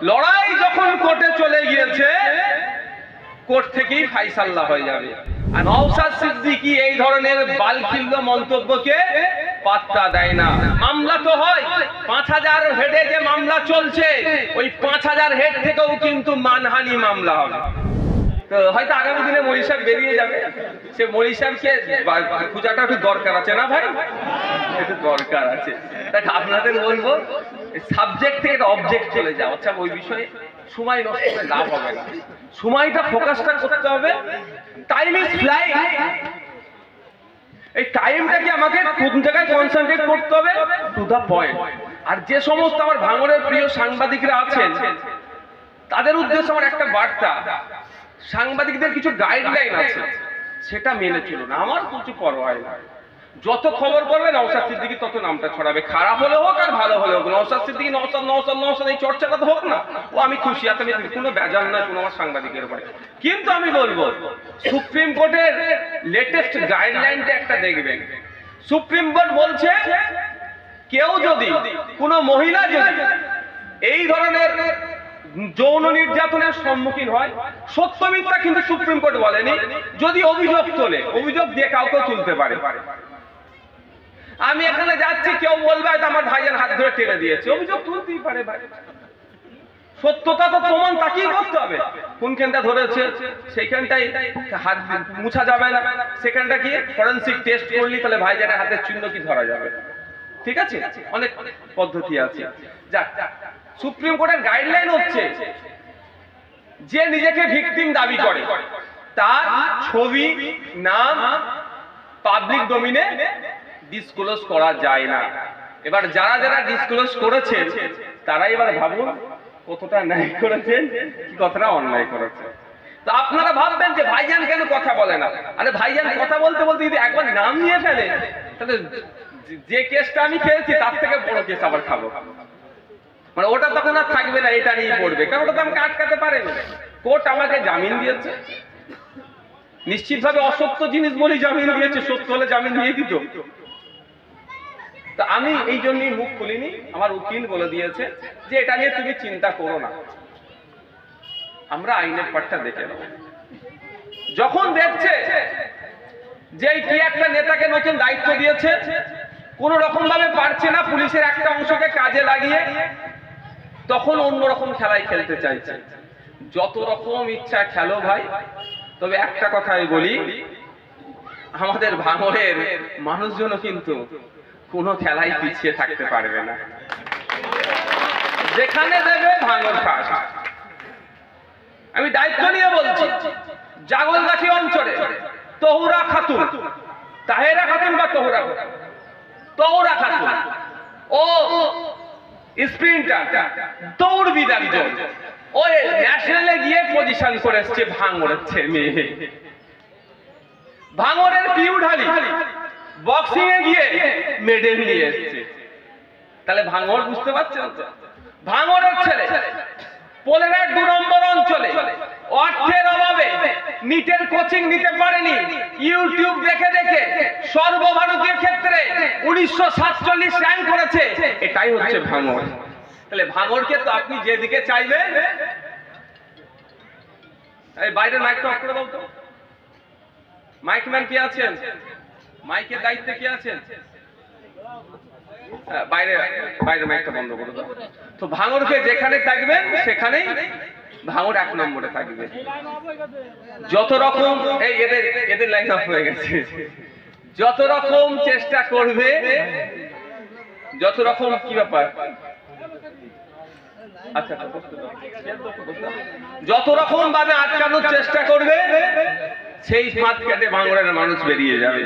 লড়াই যখন কোর্টে চলে গিয়েছে, কোর্ট থেকেই ফাইসাল্লা হয়ে যাবে। আর নওশাদ সিদ্দিকী এই ধরনের বালখিল্য মন্তব্যকে পাত্তা দেয় না। মামলা তো হয়, 5000 হেডে যে মামলা চলছে, ওই 5000 হেড থেকেও কিন্তু মানহানি মামলা হবে। তো হয়তো আগামী দিনে মনি সাহেব বেরিয়ে যাবে, সে মনি সাহেবকে খোঁজাটা একটু দরকার আছে না ভাই, একটু দরকার আছে। দেখ আপনাদের বলবো, সাবজেক্ট থেকে একটা অবজেক্ট চলে যাও, আচ্ছা ওই বিষয়ে সময় নষ্ট করে লাভ হবে না, সময়টা ফোকাসটা করতে হবে। টাইম ইজ ফ্লাইং, এই টাইমটাকে আমাকে কোন জায়গায় কনসেন্ট্রেট করতে হবে, টু দা পয়েন্ট। আর যে সমস্ত আমার ভাঙড়ের প্রিয় সাংবাদিকরা আছেন, তাদের উদ্দেশ্যে আমার একটা বার্তা, সাংবাদিকদের কিছু গাইডলাইন আছে, সেটা মেনে চলুন। আমার কিছু পরোয়া নাই, যত খবর করবে নওশাদ সিদ্দিকী তত নামটা ছড়াবে, খারাপ হলে হোক আর ভালো হলে হোক, নওশাদ সিদ্দিকী নওশাদ নওশাদ নওশাদ এই চর্চাটা তো হোক না, ও আমি খুশি, এত কোনো বেজার নয় কোনো আমার সাংবাদিকের উপরে। কিন্তু আমি বলবো, সুপ্রিম কোর্টের লেটেস্ট গাইডলাইনটা একটা দেখবেন। সুপ্রিম কোর্ট বলছে, কেউ যদি, কোনো মহিলা যদি এই ধরনের যৌন নির্যাতনের সম্মুখীন হয়, সত্য মিথ্যা কিন্তু সুপ্রিম কোর্ট বলেনি, যদি অভিযোগ তোলে, অভিযোগ দিয়ে কাউকে তুলতে পারে। আমি এখানে যাচ্ছি, কেউ বলবে হয়তো আমার ভাইয়ের হাত ধরে টেনে দিয়েছে, অভিযোগ তুলতেই পারে ভাই। সত্যতা তো প্রমাণ তাকেই করতে হবে, কোনখানটা ধরেছে সেইখানটাই হাত মুছা যাবে না, সেখানটা কি ফরেনসিক টেস্ট করলি তাহলে ভাইজানের হাতের চিহ্ন কি ধরা যাবে, ঠিক আছে, অনেক পদ্ধতি আছে। যাক, সুপ্রিম কোর্টের গাইডলাইন হচ্ছে, যে নিজেকে ভিকটিম দাবি করে তার ছবি নাম পাবলিক ডোমিনে ডিসক্লোজ করা যায় না। এবার যারা যারা ডিসক্লোজ করেছেন, তারাই এবার ভাবুন কতটা ন্যায় করেছেন, কি কতটা অন্যায় করেছে। তো আপনারা ভাববেন যে ভাইজান কেন কথা বলে না, আরে ভাইজান কথা বলতে বলতে যদি একবার নাম নিয়ে ফেলে, তাহলে যে কেসটা আমি খেয়েছি তার থেকে বড় কেস আবার খাবো, মানে ওটা তখন আর থাকবে না, এটা নিয়ে পড়বে, কারণ ওটা তো আমাকে আটকাতে পারেনি। কোর্ট আমাকে জামিন দিয়েছে, নিশ্চিতভাবে অসত্য জিনিস বলি জামিন দিয়েছে, সত্য হলে জামিন দিয়ে দিত। তো আমি এই জন্যই মুখ খুলিনি, আমার উকিল বলে দিয়েছে যে এটা নিয়ে তুমি চিন্তা করো না, আমরা আইনের পাঠটা দেখে নেব। যখন দেখছে যে কি একটা নেতাকে নতুন দায়িত্ব দিয়েছে, কোন রকম ভাবে পারছে না পুলিশের একটা অংশকে কাজে লাগিয়ে, তখন অন্যরকম খেলায় খেলতে চাইছে। যত রকম ইচ্ছা খেলো ভাই, তবে একটা কথাই বলি, আমাদের ভাঙড়ের মানুষজনও কিন্তু কোনো খেলায় পিছিয়ে থাকতে পারবে না, যেখানে দেবে ভাঙড় ফার্স্ট। আমি দায়িত্ব নিয়ে বলছি, জাগলগাছি অঞ্চলে তহুরা খাতুন, তাহেরা খাতুন বা তহুরা খাতুন, ও স্প্রিন্টার দৌড়বিদ একজন, ও ন্যাশনালে গিয়ে পজিশন করে এসছে ভাঙড়ের মেয়ে। ভাঙড়ের পিউঢালি বক্সিং এ গিয়ে মেডেল নিয়ে এসছে। তাহলে ভাঙড় বুঝতে পারছেন তো, ভাঙড়ের ছেলে পোলের 2 নম্বর অঞ্চলে অর্থের অভাবে নিটের কোচিং নিতে পারেনি, ইউটিউব দেখে দেখে সর্বভারতীয় ক্ষেত্রে 1947 র্যাঙ্ক করেছে, এটাই হচ্ছে ভাঙড়। তাহলে ভাঙড়কে তো আপনি যেদিকে চাইবেন, এই বাইরের মাইকটা অফ করে দাও তো, মাইকম্যান কি আছেন, মাইকের দায়িত্বে কি আছেন, বাইরে বাইরে মাইকটা বন্ধ করে দাও। তো ভাঙড়কে যেখানে থাকবেন সেখানেই ভাঙড় 1 নম্বরে থাকবে। যত রকম এই এদের লাইন অফ হয়ে গেছে, যত রকম চেষ্টা করবে, যত রকম কি ব্যাপার, আচ্ছা যত রকম ভাবে আটকানোর চেষ্টা করবে, সেই ফাঁদ কেটে ভাঙড়ের মানুষ বেরিয়ে যাবে।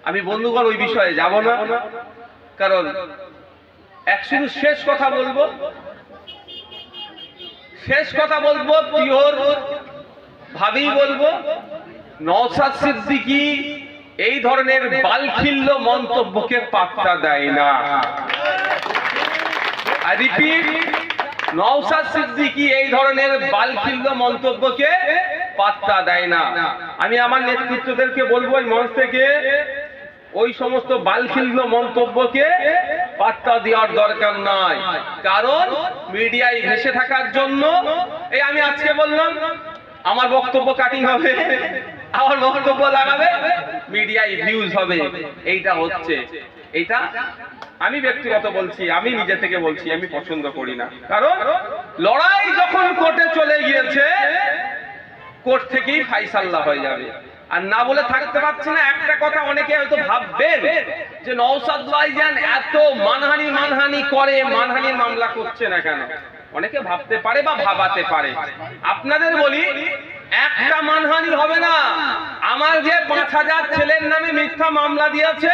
আমি বন্ধুগণ ওই বিষয়ে যাব না, কারণ শুধু শেষ কথা বলবো, পিওর ভাবেই বলবো, নওশাদ সিদ্দিকী এই ধরনের বালখিল্য মন্তব্যকে পাত্তা দেয় না। আই রিপিট, নওশাদ সিদ্দিকী এই ধরনের বালখিল্য মন্তব্যকে পাত্তা দেয় না। আমি আমার নেতৃত্বদেরকে বলবো, এই মঞ্চ থেকে ওই সমস্ত বালখিল্য মন্তব্যকে পাত্তা দেওয়ার দরকার নাই, কারণ মিডিয়ায় ভেসে থাকার জন্য এই আমি আজকে বললাম আমার বক্তব্য কাটিং হবে, আমার বক্তব্য লাগাবে, মিডিয়ায় ভিউজ হবে, এইটা হচ্ছে। এইটা আমি ব্যক্তিগত বলছি, আমি নিজে থেকে বলছি, আমি পছন্দ করি না। কারণ লড়াই যখন কোর্টে চলে গিয়েছে, কোর্ট থেকেই ফাইসাল্লা হয়ে যাবে। আর না বলে থাকতে পারছি না একটা কথা, অনেকে হয়তো ভাববেন যে নওশাদ ভাইজান এত মানহানি করে, মানহানির মামলা করছে না কেন, অনেকে ভাবতে পারে বা ভাবাতে পারে। আপনাদের বলি, একটা মানহানি হবে না। আমার যে ৫,০০০ ছেলের নামে মিথ্যা মামলা দিয়েছে,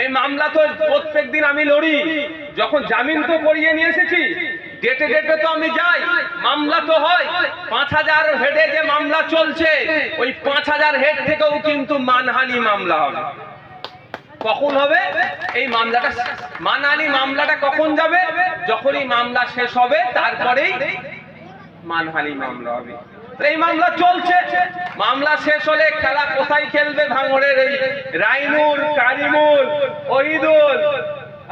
এই মামলা তো প্রত্যেকদিন আমি লড়ি। যখন জামিন তো করিয়ে নিয়ে এসেছি, ডেটে ডেটে তো আমি যাই, মামলা তো হয়। ৫,০০০ হেডে যে মামলা চলছে, ওই ৫,০০০ হেড থেকেও কিন্তু মানহানি মামলা হবে। কখন হবে এই মামলাটা? মানহানি মামলাটা কখন যাবে? যখনই মামলা শেষ হবে, তারপরেই মানহানি মামলা হবে। এই মামলা চলছে, মামলা শেষ হলে খেলা কোথায় খেলবে ভাঙড়ের এই রাইনুর, কারিমুল, ওহিদুল,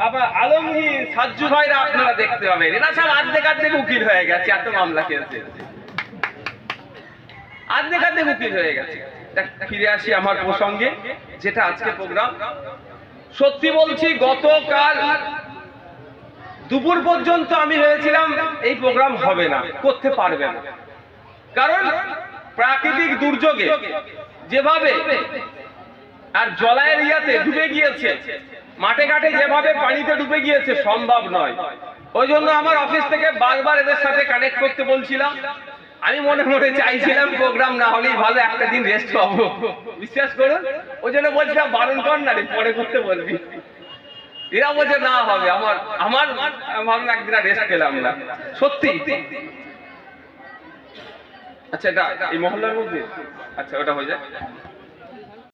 আবার আলমগীর, সাজ্জু ভাইরা আপনারা দেখতে পাবেন, এরা সব আর্ধেক উকিল হয়ে গেছে, এত মামলা খেলছে, আর্ধেক উকিল হয়ে গেছে। ফিরে আসি আমার প্রসঙ্গে, যেটা আজকে প্রোগ্রাম। সত্যি বলছি, গতকাল দুপুর পর্যন্ত আমি ভেবেছিলাম এই প্রোগ্রাম হবে না, করতে পারবে না। কারণ প্রাকৃতিক দুর্যোগে যেভাবে আর জলায়ের ইয়াতে ডুবে গিয়েছে, মাঠে ঘাটে যেভাবে পানিতে ডুবে গিয়েছে, সম্ভব নয়। ওই জন্য আমার অফিস থেকে বারবার এদের সাথে কানেক্ট করতে বলছিলাম। আমি মনে মনে চাইছিলাম প্রোগ্রাম না হলেই ভালো, একটা দিন রেস্ট পাবো, বিশ্বাস করুন। ওই জন্য বলছিলাম বারণ কর না রে, পরে করতে বলবি। এরা বলছে না হবে, আমার ভাবলাম একদিন রেস্ট পেলাম না, সত্যি। আচ্ছা, এটা এই মহল্লার মধ্যে, আচ্ছা ওটা হয়ে যায়।